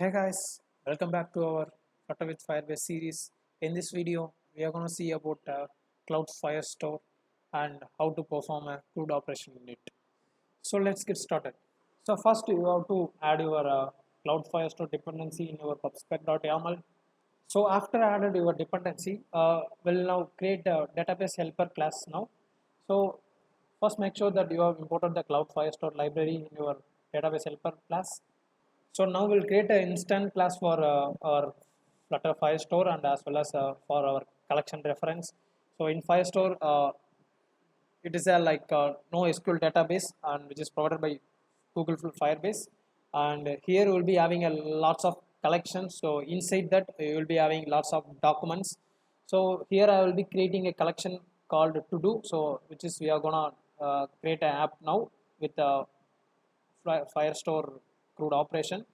Hey guys, welcome back to our Flutter with Firebase series. In this video, we are going to see about Cloud Firestore and how to perform a CRUD operation in it. So let's get started. So first you have to add your Cloud Firestore dependency in your pubspec.yaml. So after added your dependency, we'll now create a database helper class now. So first make sure that you have imported the Cloud Firestore library in your database helper class. So now we'll create an instant class for our Flutter Firestore and as well as for our collection reference. So in Firestore, it is a NoSQL database and which is provided by Google Firebase. And here we'll be having a lots of collections. So inside that you will be having lots of documents. So here I will be creating a collection called to do. So which is we are gonna create an app now with Firestore CRUD operation,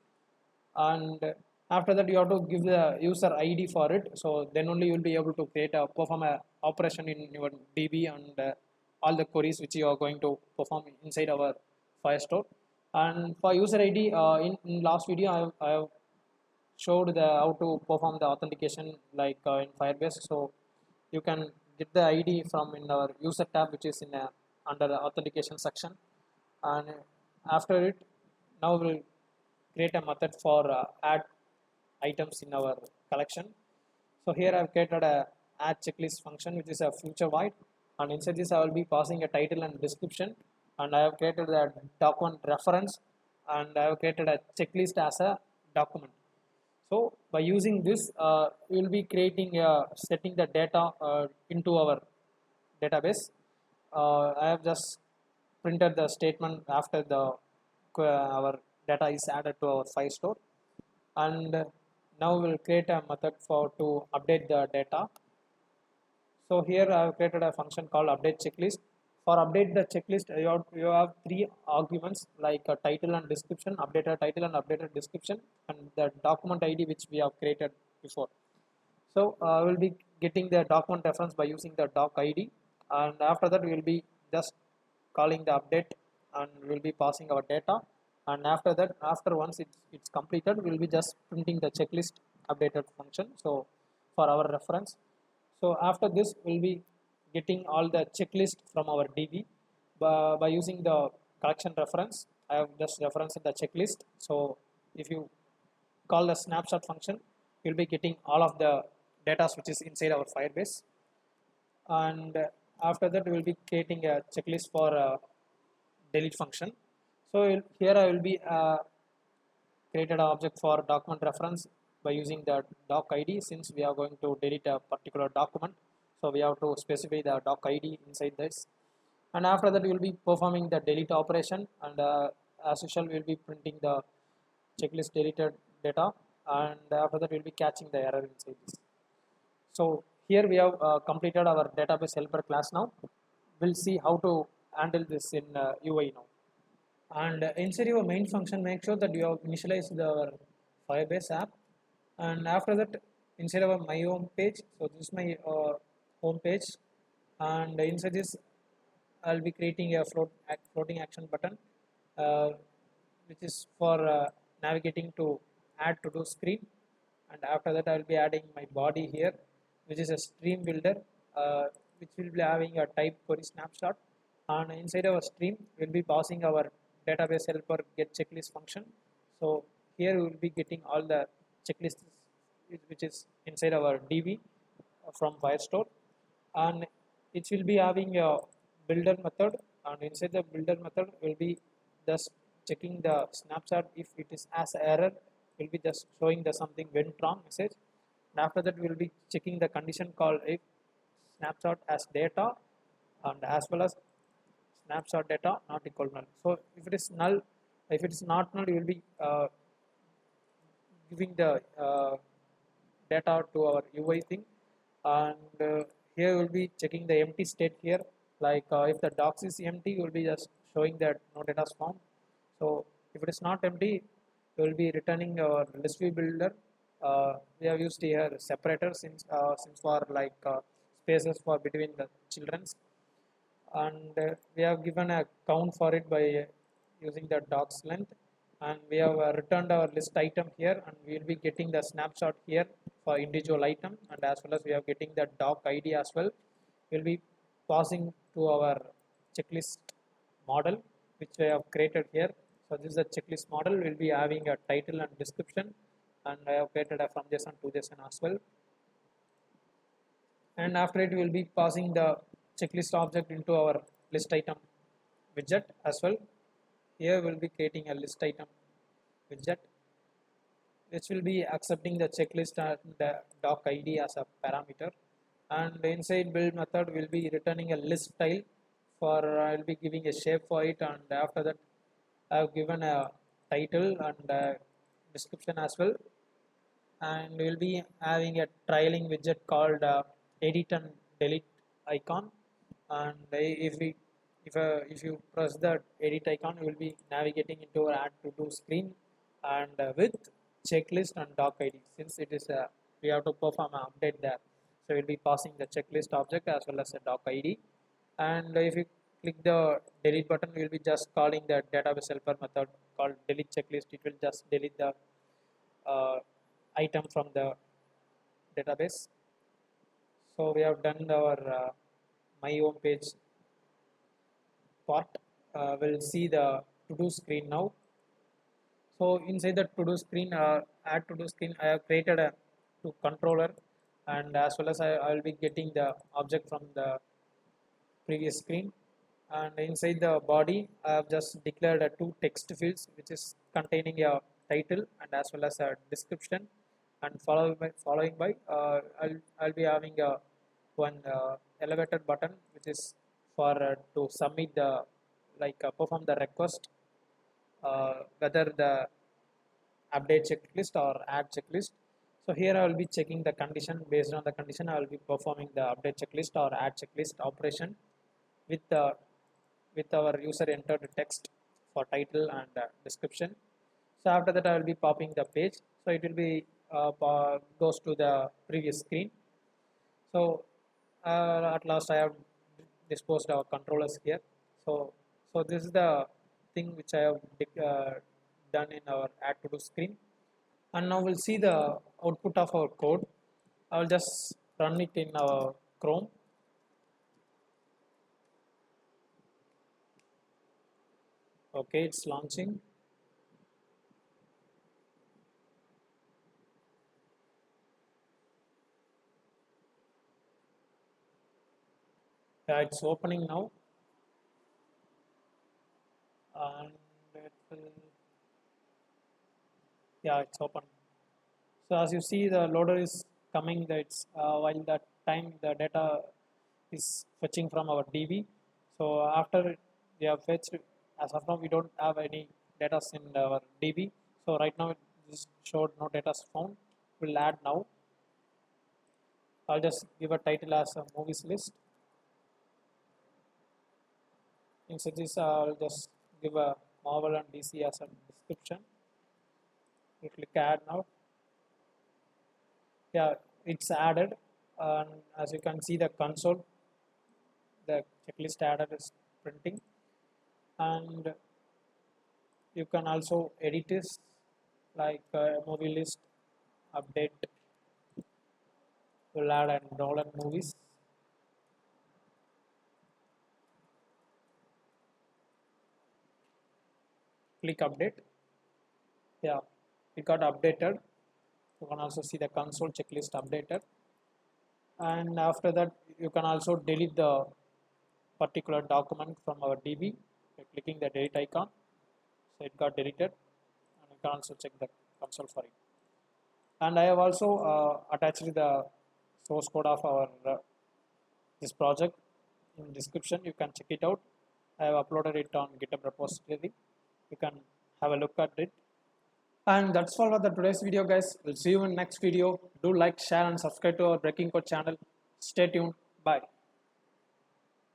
and after that you have to give the user ID for it. So then only you will be able to perform a operation in your DB and all the queries which you are going to perform inside our Firestore. And for user ID, in last video I have showed how to perform the authentication in Firebase. So you can get the ID from in our user tab, which is in under the authentication section. And after it, now we'll create a method for add items in our collection. So here I've created a add checklist function, which is a future void, and inside this I will be passing a title and description, and I have created a document reference, and I have created a checklist as a document. So by using this, we will be creating setting the data into our database. I have just printed the statement after the our data is added to our Firestore, and now we'll create a method for to update the data. So here I have created a function called update checklist. For update the checklist, you have three arguments like a title and description, updated title and updated description, and the document ID which we have created before. So we'll be getting the document reference by using the doc ID, and after that we will be just calling the update and we'll be passing our data. And after that, after once it's completed, we'll be just printing the checklist updated function. So for our reference, so after this we'll be getting all the checklist from our DB by using the collection reference. I have just reference in the checklist. So if you call the snapshot function, you'll be getting all of the data which is inside our Firebase. And after that we will be creating a checklist for delete function. So here I will be created an object for document reference by using the doc ID. Since we are going to delete a particular document, so we have to specify the doc ID inside this. And after that we will be performing the delete operation, and as usual we will be printing the checklist deleted data, and after that we will be catching the error inside this. So here we have completed our database helper class. Now we'll see how to handle this in UI now. And inside your main function, make sure that you have initialized the Firebase app, and after that inside our my home page, so this is my home page, and inside this I'll be creating a floating action button, which is for navigating to add to do screen. And after that I will be adding my body here, which is a stream builder, which will be having a type query snapshot. And inside our stream we'll be passing our database helper get checklist function. So here we will be getting all the checklists which is inside our DB from Firestore, and it will be having a builder method, and inside the builder method will be just checking the snapshot. If it is as error, will be just showing the something went wrong message. And after that we will be checking the condition called if snapshot as data, and as well as snapshot data not equal null. So if it is null, if it is not null, you will be giving the data to our UI thing. And here we'll be checking the empty state here, if the docs is empty, you will be just showing that no data is found. So if it is not empty, we will be returning our list view builder. We have used here separator since for spaces for between the children's, and we have given a count for it by using the docs length. and we have returned our list item here, and we will be getting the snapshot here for individual item, and as well as we are getting the doc id as well. We'll be passing to our checklist model which we have created here. So this is a checklist model. We'll be having a title and description, and I have created a from JSON to JSON as well. And after it, we will be passing the checklist object into our list item widget as well. Here we'll be creating a list item widget which will be accepting the checklist and the doc id as a parameter, and inside build method will be returning a list style for I'll be giving a shape for it, and after that I've given a title and a description as well, and we'll be having a trailing widget called edit and delete icon, and if you press the edit icon, you will be navigating into our add to do screen, and with checklist and doc id, since it is we have to perform an update there, so we'll be passing the checklist object as well as a doc id. And if you click the delete button, we will be just calling the database helper method called delete checklist. It will just delete the uh, item from the database. So we have done our my home page part. We'll see the to do screen now. So inside the to do screen, add to do screen, I have created a to controller, and as well as I will be getting the object from the previous screen. And inside the body, I have just declared two text fields which is containing a title and as well as a description, and following by I'll be having a one elevated button which is for to submit the perform the request, whether the update checklist or add checklist. So here I will be checking the condition. Based on the condition, I will be performing the update checklist or add checklist operation with the with our user entered text for title and description. So after that, I will be popping the page. So it will be goes to the previous screen. So at last, I have disposed our controllers here. So this is the thing which I have done in our add to do screen. And now we'll see the output of our code. I will just run it in our Chrome. Okay, it's launching. Yeah, it's opening now, and it will, yeah, it's open. So as you see, the loader is coming. That's while that time the data is fetching from our DB. So after we have fetched, as of now we don't have any data in our DB. So right now it just showed no data found. We'll add now. I'll just give a title as a movies list. Instead this, I'll just give a Marvel and DC as a description. We click add now. Yeah, it's added, and as you can see the console, the checklist added is printing, and you can also edit this like movie list update. We'll add and Nolan movies. Click update. Yeah, it got updated. You can also see the console checklist updated, and after that you can also delete the particular document from our DB by clicking the delete icon. So it got deleted, and you can also check the console for it. And I have also attached the source code of our this project in description. You can check it out. I have uploaded it on GitHub repository. You can have a look at it. And that's all for the today's video, guys. We'll see you in next video. Do like, share, and subscribe to our Breaking Code channel. Stay tuned. Bye.